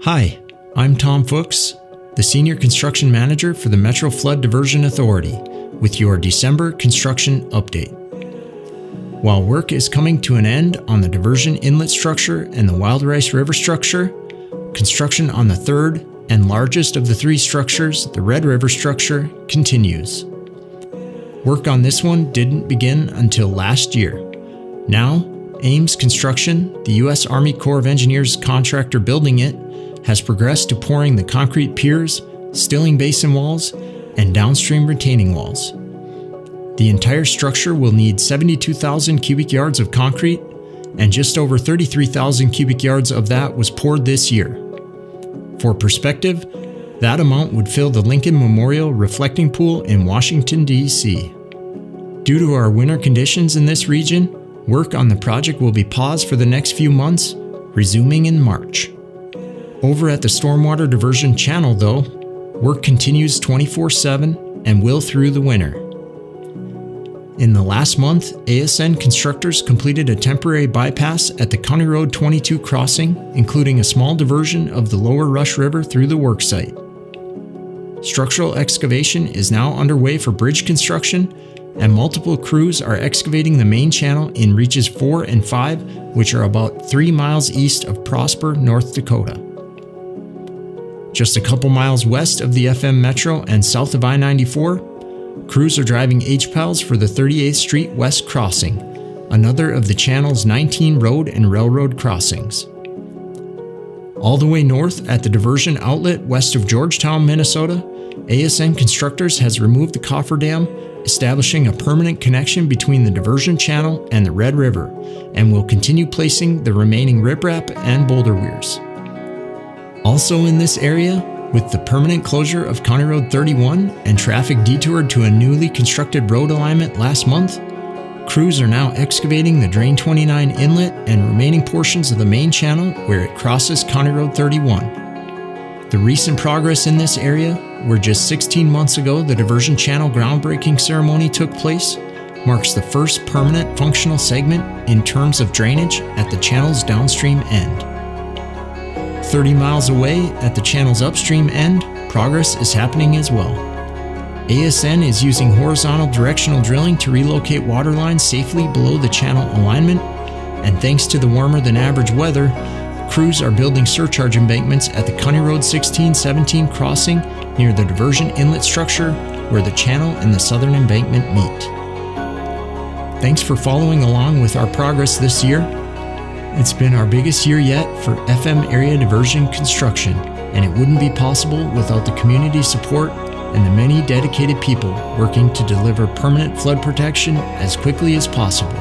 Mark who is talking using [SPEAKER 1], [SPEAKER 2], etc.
[SPEAKER 1] Hi, I'm Tom Fuchs, the Senior Construction Manager for the Metro Flood Diversion Authority, with your December construction update. While work is coming to an end on the diversion inlet structure and the Wild Rice River structure, construction on the third and largest of the three structures, the Red River structure, continues. Work on this one didn't begin until last year. Now, Ames Construction, the U.S. Army Corps of Engineers contractor building it, has progressed to pouring the concrete piers, stilling basin walls, and downstream retaining walls. The entire structure will need 72,000 cubic yards of concrete, and just over 33,000 cubic yards of that was poured this year. For perspective, that amount would fill the Lincoln Memorial Reflecting Pool in Washington, D.C. Due to our winter conditions in this region, work on the project will be paused for the next few months, resuming in March. Over at the Stormwater Diversion Channel, though, work continues 24/7 and will through the winter. In the last month, ASN constructors completed a temporary bypass at the County Road 22 crossing, including a small diversion of the lower Rush River through the worksite. Structural excavation is now underway for bridge construction, and multiple crews are excavating the main channel in reaches 4 and 5, which are about 3 miles east of Prosper, North Dakota. Just a couple miles west of the FM Metro and south of I-94, crews are driving H-PALs for the 38th Street West crossing, another of the channel's 19 road and railroad crossings. All the way north at the diversion outlet west of Georgetown, Minnesota, ASN Constructors has removed the cofferdam, establishing a permanent connection between the diversion channel and the Red River, and will continue placing the remaining riprap and boulder weirs. Also in this area, with the permanent closure of County Road 31 and traffic detoured to a newly constructed road alignment last month, crews are now excavating the Drain 29 inlet and remaining portions of the main channel where it crosses County Road 31. The recent progress in this area, where just 16 months ago the diversion channel groundbreaking ceremony took place, marks the first permanent functional segment in terms of drainage at the channel's downstream end. 30 miles away at the channel's upstream end, progress is happening as well. ASN is using horizontal directional drilling to relocate water lines safely below the channel alignment, and thanks to the warmer than average weather, crews are building surcharge embankments at the County Road 16-17 crossing near the diversion inlet structure where the channel and the southern embankment meet. Thanks for following along with our progress this year. It's been our biggest year yet for FM area diversion construction, and it wouldn't be possible without the community support and the many dedicated people working to deliver permanent flood protection as quickly as possible.